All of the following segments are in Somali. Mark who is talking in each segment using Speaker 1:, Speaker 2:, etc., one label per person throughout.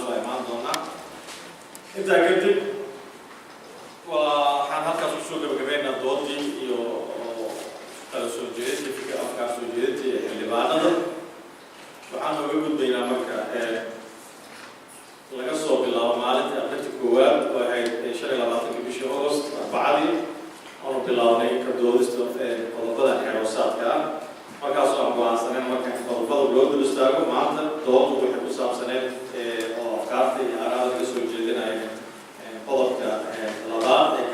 Speaker 1: waa imaan doonaa intaa kadib waxaan halkaas kusoo gabagabeynaa doodii iyo kala soo jeedinta fikir afkaar soo jeedinta iyo xildhibaanada waxaan uga gudbaynaa marka laga soo bilaabo maalintii aqrinta koowaad oo ahayd 25 bishii August arbacadii aanu bilaabnay ka doodista qodobada xeeroosaadka ah markaas oo aan go'aansaneen marka qodobada loo dul istaago maanta dooddu waxay ku saabsaneed oo afkaarta iyo araada laga soo jeedinaya qodobka labaad ee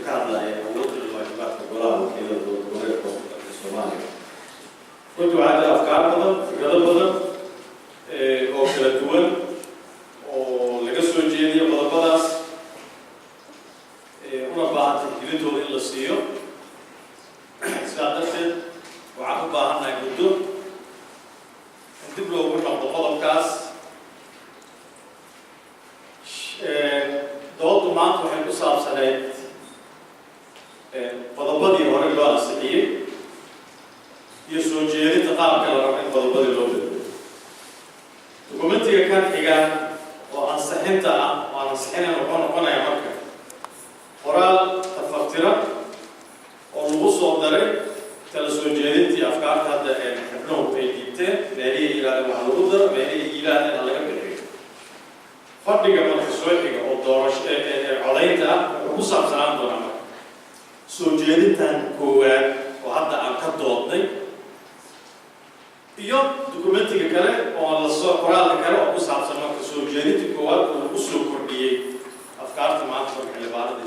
Speaker 1: ka hadlaya awoodda iyo waajibaadka golaha wakiilada dowladgoboleedka Soomaaliya runtii waxaa jira afkaar badan fikrado badan oo kala duwan oo laga soo jeediyo qodobadaas una baahan tixgelintooda in la siiyo sidaa darteed waxaan u baahannahay muddo in dib loogu noqdo qodobkaas dooddu maanta waxay ku saabsaneyd qodobadii hore loo ansixiyey iyo soo jeedinta qaabka la rabo in qodobadii loo bedelo dokumentiga kan xiga oo ansixinta ah oo aan ansixinayn wuxuu noqonayaa marka qoraal tafatira oo lagu soo daray kala soo jeedintii afkaarta hadda xubnuhu ay dhiibteen meelihii yidhahdeen waxa lagu daro meelihii yidhahdeen aan laga bixiyo fadhiga marka soo xiga oo doorasho codaynta ah wuxuu ku saabsanaan doonaa marka soo jeedintan koowaad oo hadda aan ka doodnay iyo dokumentiga kale oo lasoo qoraalka kale oo ku saabsan marka soo jeedinta koowaad oo lagu soo kordhiyey afkaarta maanta marka xildhibaanada